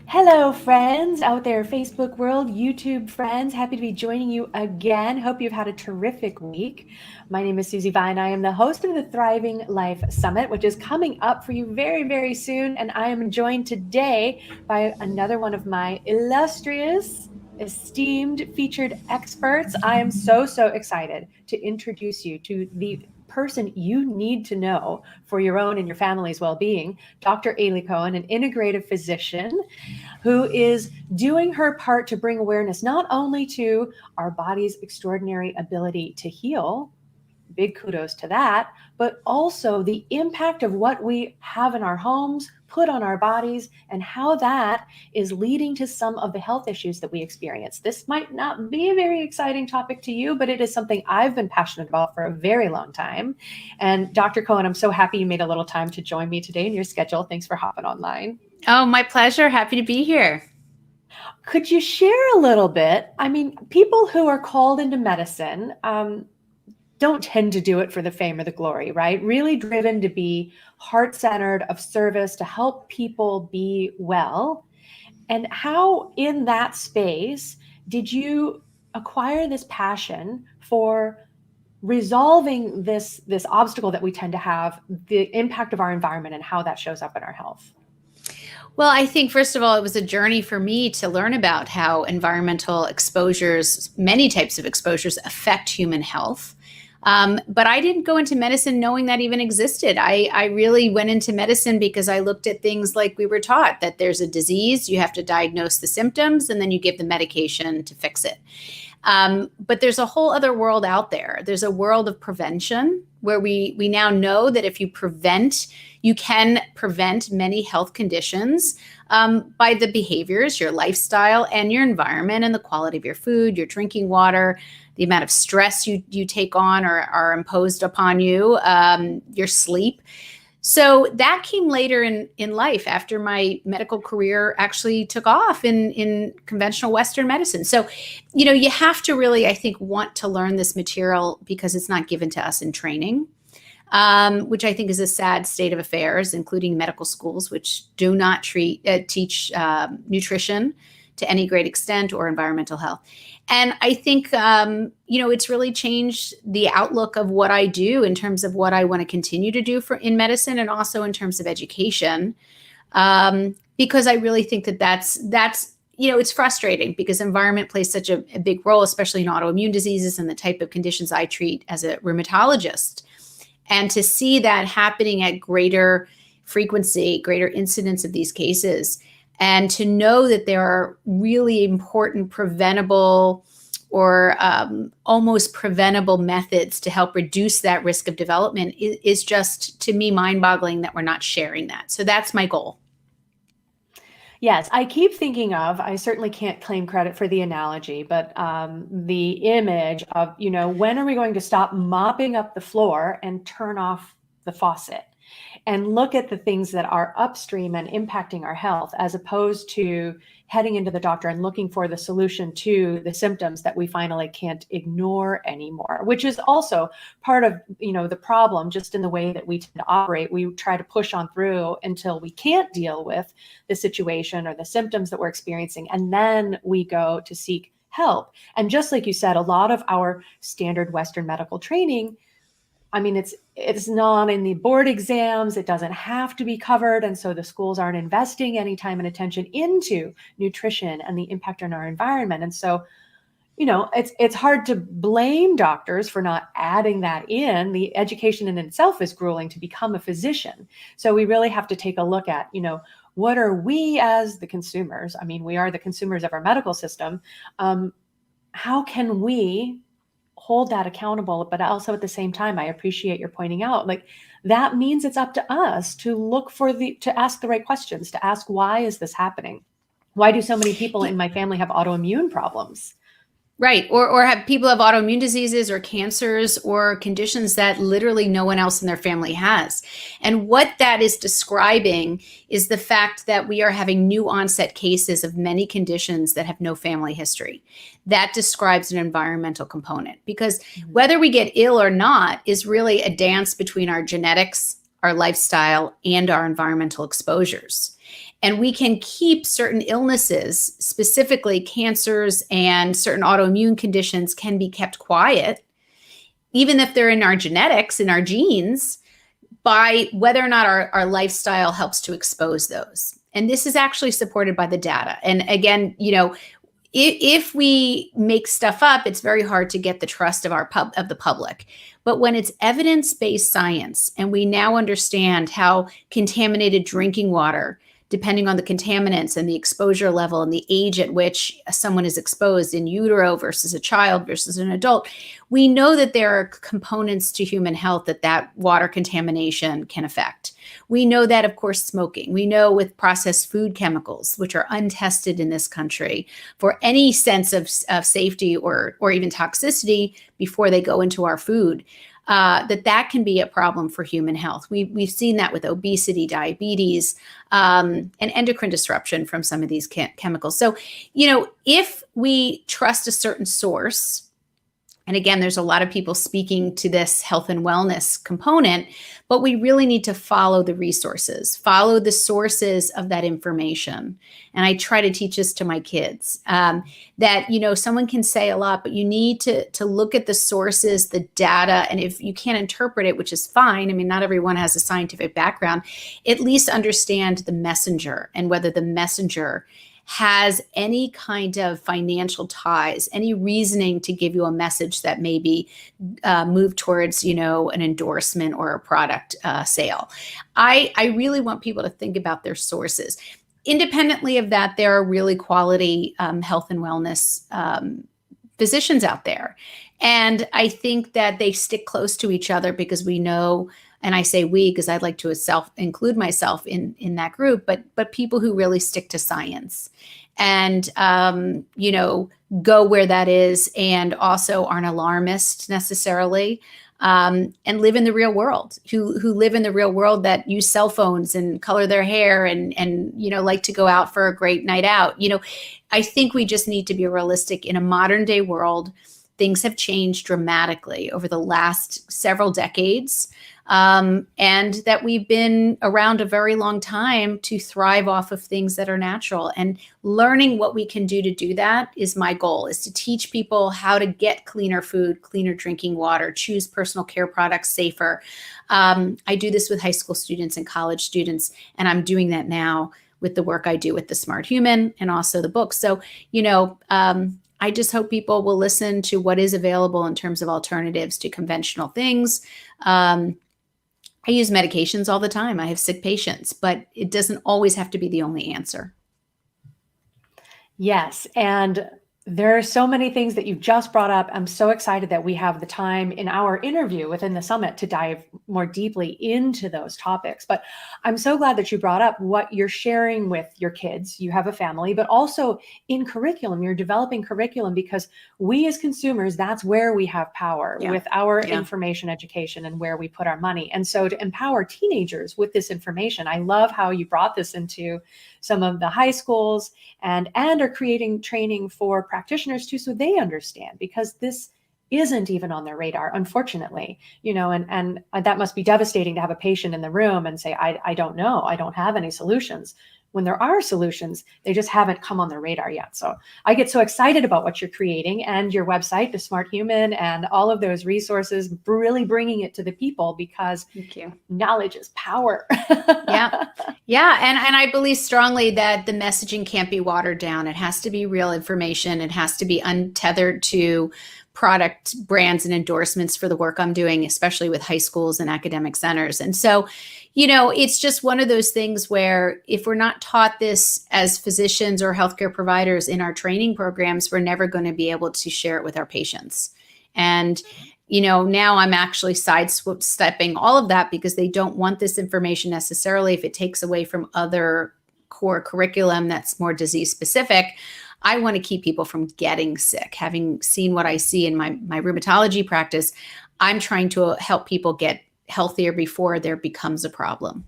Hello, friends out there, Facebook world, YouTube friends. Happy to be joining you again. Hope you've had a terrific week. My name is Susie Vine. I am the host of the Thriving Life Summit, which is coming up for you very, very soon. And I am joined today by another one of my illustrious, esteemed featured experts. I am so excited to introduce you to the person you need to know for your own and your family's well-being, Dr. Aly Cohen, an integrative physician who is doing her part to bring awareness not only to our body's extraordinary ability to heal, big kudos to that, but also the impact of what we have in our homes, put on our bodies, and how that is leading to some of the health issues that we experience. This might not be a very exciting topic to you, but it is something I've been passionate about for a very long time. And Dr. Cohen, I'm so happy you made a little time to join me today in your schedule. Thanks for hopping online. Oh, my pleasure. Happy to be here. Could you share a little bit? I mean, people who are called into medicine don't tend to do it for the fame or the glory, right? Really driven to be heart-centered, of service, to help people be well. And how in that space did you acquire this passion for resolving this obstacle that we tend to have, the impact of our environment and how that shows up in our health? Well, I think, first of all, it was a journey for me to learn about how environmental exposures, many types of exposures, affect human health. But I didn't go into medicine knowing that even existed. I really went into medicine because I looked at things like we were taught, that there's a disease, you have to diagnose the symptoms, and then you give the medication to fix it. But there's a whole other world out there. There's a world of prevention where we now know that if you prevent, you can prevent many health conditions by the behaviors, your lifestyle, and your environment, and the quality of your food, your drinking water, the amount of stress you take on or are imposed upon you, your sleep. So that came later in life, after my medical career actually took off in conventional Western medicine. So, you have to really, I think, want to learn this material because it's not given to us in training, which I think is a sad state of affairs, including medical schools, which do not teach nutrition to any great extent, or environmental health. And I think, it's really changed the outlook of what I do in terms of what I want to continue to do in medicine, and also in terms of education, because I really think that's it's frustrating because environment plays such a big role, especially in autoimmune diseases and the type of conditions I treat as a rheumatologist. And to see that happening at greater frequency, greater incidence of these cases, and to know that there are really important preventable or almost preventable methods to help reduce that risk of development is just, to me, mind-boggling that we're not sharing that. So that's my goal. Yes, I keep thinking of, I certainly can't claim credit for the analogy, but the image of, when are we going to stop mopping up the floor and turn off the faucet and look at the things that are upstream and impacting our health, as opposed to heading into the doctor and looking for the solution to the symptoms that we finally can't ignore anymore, which is also part of, the problem, just in the way that we tend to operate. We try to push on through until we can't deal with the situation or the symptoms that we're experiencing, and then we go to seek help. And just like you said, a lot of our standard Western medical training, I mean, it's not in the board exams. It doesn't have to be covered. And so the schools aren't investing any time and attention into nutrition and the impact on our environment. And so, it's hard to blame doctors for not adding that in. The education in itself is grueling to become a physician. So we really have to take a look at, what are we as the consumers? I mean, we are the consumers of our medical system. How can we hold that accountable? But also at the same time, I appreciate your pointing out, like, that means it's up to us to look to ask the right questions, to ask, why is this happening? Why do so many people in my family have autoimmune problems? Right. Or have people have autoimmune diseases or cancers or conditions that literally no one else in their family has. And what that is describing is the fact that we are having new onset cases of many conditions that have no family history. That describes an environmental component, because whether we get ill or not is really a dance between our genetics, our lifestyle, and our environmental exposures. And we can keep certain illnesses, specifically cancers and certain autoimmune conditions, can be kept quiet, even if they're in our genetics, in our genes, by whether or not our lifestyle helps to expose those. And this is actually supported by the data. And again, if we make stuff up, it's very hard to get the trust of the public. But when it's evidence-based science, and we now understand how contaminated drinking water, depending on the contaminants and the exposure level and the age at which someone is exposed in utero versus a child versus an adult, we know that there are components to human health that water contamination can affect. We know that, of course, smoking. We know with processed food chemicals, which are untested in this country for any sense of safety or even toxicity before they go into our food, that can be a problem for human health. We've seen that with obesity, diabetes, and endocrine disruption from some of these chemicals. So, if we trust a certain source, and again, there's a lot of people speaking to this health and wellness component, but we really need to follow the resources, follow the sources of that information. And I try to teach this to my kids, that, someone can say a lot, but you need to look at the sources, the data. And if you can't interpret it, which is fine, I mean, not everyone has a scientific background, at least understand the messenger and whether the messenger has any kind of financial ties, any reasoning to give you a message that maybe move towards, an endorsement or a product sale. I really want people to think about their sources. Independently of that, there are really quality health and wellness physicians out there. And I think that they stick close to each other because we know, and I say we because I'd like to include myself in that group, but people who really stick to science and, go where that is, and also aren't alarmist necessarily, and live in the real world, who live in the real world, that use cell phones and color their hair and like to go out for a great night out. I think we just need to be realistic. In a modern day world, things have changed dramatically over the last several decades. And that we've been around a very long time to thrive off of things that are natural. And learning what we can do to do that is my goal, is to teach people how to get cleaner food, cleaner drinking water, choose personal care products safer. I do this with high school students and college students, and I'm doing that now with the work I do with the Smart Human and also the book. So, I just hope people will listen to what is available in terms of alternatives to conventional things. I use medications all the time. I have sick patients, but it doesn't always have to be the only answer. Yes. And there are so many things that you've just brought up. I'm so excited that we have the time in our interview within the summit to dive more deeply into those topics. But I'm so glad that you brought up what you're sharing with your kids. You have a family, but also in curriculum, you're developing curriculum, because we as consumers, that's where we have power with our information education and where we put our money. And so to empower teenagers with this information, I love how you brought this into some of the high schools and are creating training for practitioners too, so they understand, because this isn't even on their radar, unfortunately, and that must be devastating to have a patient in the room and say, I don't know, I don't have any solutions, when there are solutions, they just haven't come on their radar yet. So I get so excited about what you're creating and your website, The Smart Human, and all of those resources, really bringing it to the people, because knowledge is power. Yeah. And I believe strongly that the messaging can't be watered down. It has to be real information. It has to be untethered to product brands and endorsements for the work I'm doing, especially with high schools and academic centers. And so, it's just one of those things where if we're not taught this as physicians or healthcare providers in our training programs, we're never going to be able to share it with our patients. And, now I'm actually sidestepping all of that, because they don't want this information necessarily if it takes away from other core curriculum that's more disease specific. I want to keep people from getting sick. Having seen what I see in my rheumatology practice, I'm trying to help people get healthier before there becomes a problem.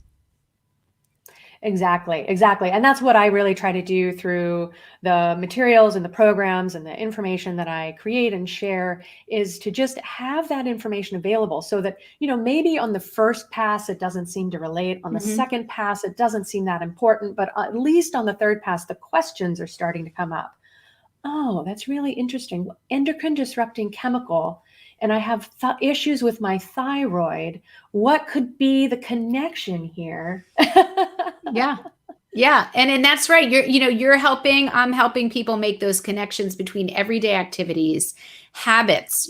Exactly, exactly. And that's what I really try to do through the materials and the programs and the information that I create and share, is to just have that information available so that, maybe on the first pass, it doesn't seem to relate. On the Hmm. second pass, it doesn't seem that important, but at least on the third pass, the questions are starting to come up. Oh, that's really interesting. Endocrine disrupting chemical, and I have issues with my thyroid. What could be the connection here? Yeah. Yeah. And that's right. You're helping, I'm helping people make those connections between everyday activities, habits,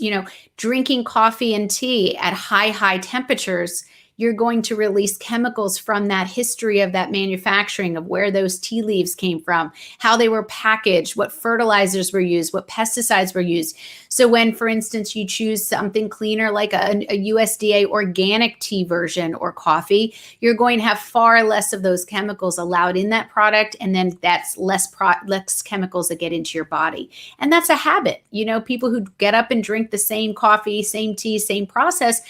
drinking coffee and tea at high temperatures. You're going to release chemicals from that history of that manufacturing, of where those tea leaves came from, how they were packaged, what fertilizers were used, what pesticides were used. So when, for instance, you choose something cleaner like a USDA organic tea version or coffee, you're going to have far less of those chemicals allowed in that product. And then that's less chemicals that get into your body. And that's a habit. People who get up and drink the same coffee, same tea, same process,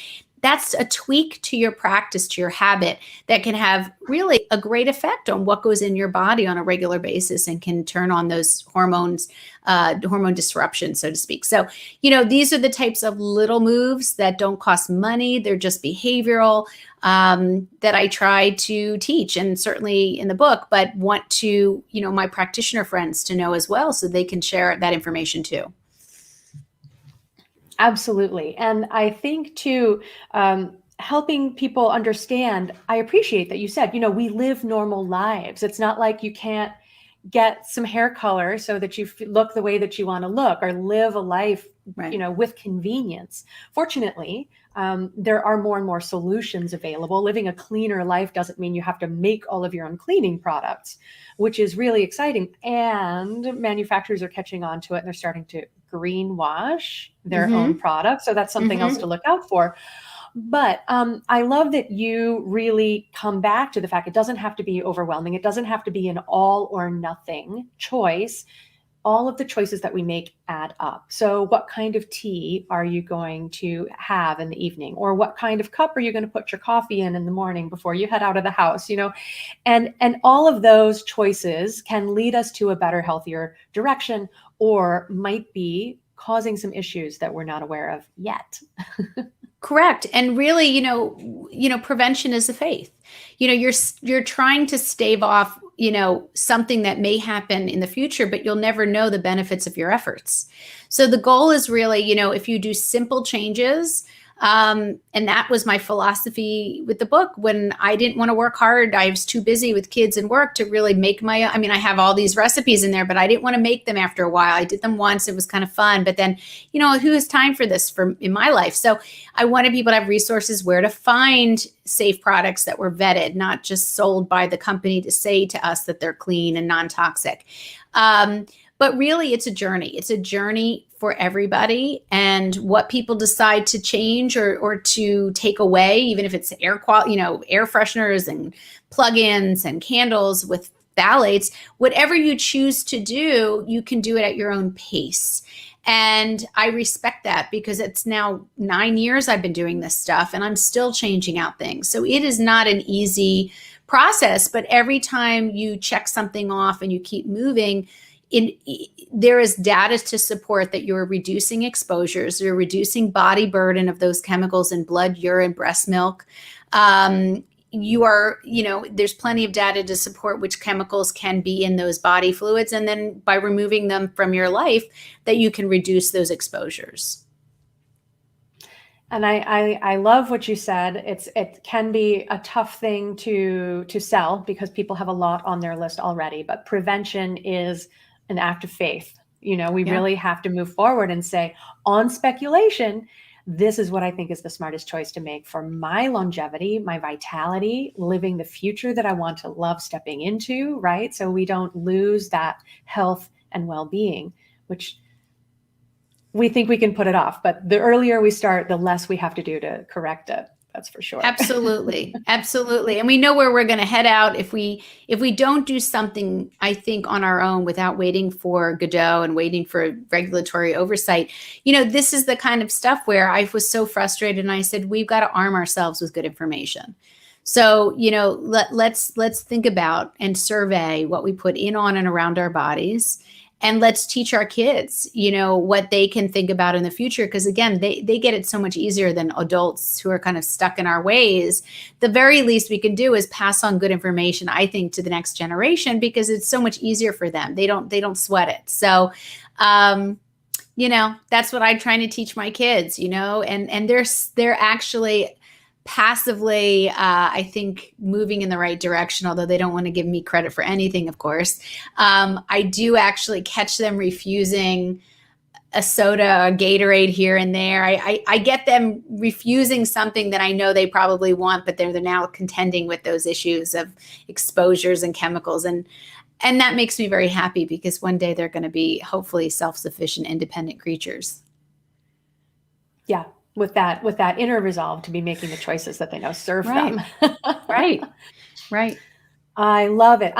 that's a tweak to your practice, to your habit, that can have really a great effect on what goes in your body on a regular basis and can turn on those hormones, hormone disruption, so to speak. So, these are the types of little moves that don't cost money. They're just behavioral, that I try to teach, and certainly in the book, but want to, my practitioner friends to know as well, so they can share that information too. Absolutely. And I think too, helping people understand, I appreciate that you said, we live normal lives. It's not like you can't get some hair color so that you look the way that you want to look, or live a life, Right. with convenience. Fortunately, there are more and more solutions available. Living a cleaner life doesn't mean you have to make all of your own cleaning products, which is really exciting. And manufacturers are catching on to it, and they're starting to greenwash their own Mm-hmm. products. So that's something else Mm-hmm. to look out for. But I love that you really come back to the fact it doesn't have to be overwhelming. It doesn't have to be an all or nothing choice. All of the choices that we make add up. So what kind of tea are you going to have in the evening? Or what kind of cup are you going to put your coffee in the morning before you head out of the house? And all of those choices can lead us to a better, healthier direction, or might be causing some issues that we're not aware of yet. Correct. And really, prevention is a faith. You're trying to stave off, something that may happen in the future, but you'll never know the benefits of your efforts. So the goal is really, if you do simple changes, and that was my philosophy with the book. When I didn't want to work hard, I was too busy with kids and work to really make I have all these recipes in there, but I didn't want to make them after a while. I did them once. It was kind of fun, but then, who has time for this in my life? So I wanted people to have resources where to find safe products that were vetted, not just sold by the company to say to us that they're clean and non-toxic. But really, it's a journey. It's a journey for everybody. And what people decide to change or to take away, even if it's air quality, air fresheners and plugins and candles with phthalates, whatever you choose to do, you can do it at your own pace. And I respect that, because it's now 9 years I've been doing this stuff and I'm still changing out things. So it is not an easy process, but every time you check something off and you keep moving, there is data to support that you're reducing exposures, you're reducing body burden of those chemicals in blood, urine, breast milk. There's plenty of data to support which chemicals can be in those body fluids. And then by removing them from your life, that you can reduce those exposures. And I love what you said. It can be a tough thing to sell, because people have a lot on their list already, but prevention is an act of faith. We Yeah. really have to move forward and say, on speculation, this is what I think is the smartest choice to make for my longevity, my vitality, living the future that I want to love stepping into, right? So we don't lose that health and well-being, which we think we can put it off, but the earlier we start, the less we have to do to correct it. That's for sure. Absolutely. Absolutely. And we know where we're going to head out if we don't do something, I think, on our own without waiting for Godot and waiting for regulatory oversight. This is the kind of stuff where I was so frustrated and I said, we've got to arm ourselves with good information. So, let's think about and survey what we put in, on, and around our bodies. And let's teach our kids, what they can think about in the future. Because again, they get it so much easier than adults who are kind of stuck in our ways. The very least we can do is pass on good information, I think, to the next generation, because it's so much easier for them. They don't sweat it. So, that's what I'm trying to teach my kids, and they're actually passively, I think, moving in the right direction, although they don't want to give me credit for anything, of course. I do actually catch them refusing a soda, a Gatorade here and there. I get them refusing something that I know they probably want, but they're now contending with those issues of exposures and chemicals. And that makes me very happy, because one day they're going to be hopefully self-sufficient, independent creatures. Yeah. With that inner resolve to be making the choices that they know serve them. Right. I love it.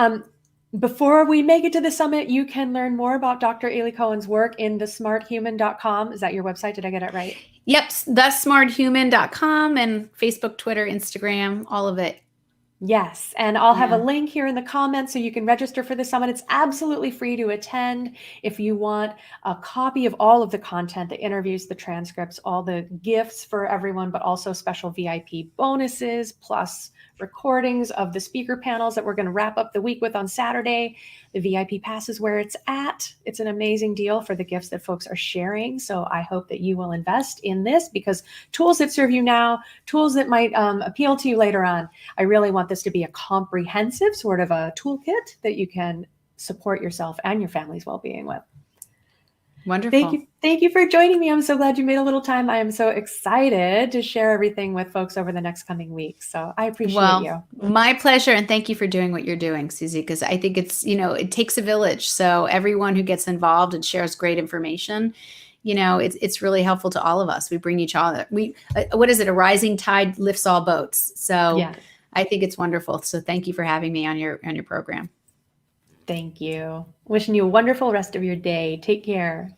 Before we make it to the summit, you can learn more about Dr. Aly Cohen's work in thesmarthuman.com. Is that your website? Did I get it right? Yep. thesmarthuman.com, and Facebook, Twitter, Instagram, all of it. Yes. And I'll have a link here in the comments so you can register for the summit. It's absolutely free to attend. If you want a copy of all of the content, the interviews, the transcripts, all the gifts for everyone, but also special VIP bonuses, plus recordings of the speaker panels that we're going to wrap up the week with on Saturday. The VIP pass is where it's at. It's an amazing deal for the gifts that folks are sharing. So I hope that you will invest in this, because tools that serve you now, tools that might appeal to you later on. I really want this to be a comprehensive sort of a toolkit that you can support yourself and your family's well-being with. Wonderful. Thank you for joining me. I'm so glad you made a little time. I am so excited to share everything with folks over the next coming weeks. So I appreciate you. My pleasure. And thank you for doing what you're doing, Susie, because I think it's, it takes a village. So everyone who gets involved and shares great information, it's really helpful to all of us. We bring each other. What is it? A rising tide lifts all boats. So yeah. I think it's wonderful. So thank you for having me on your program. Thank you. Wishing you a wonderful rest of your day. Take care.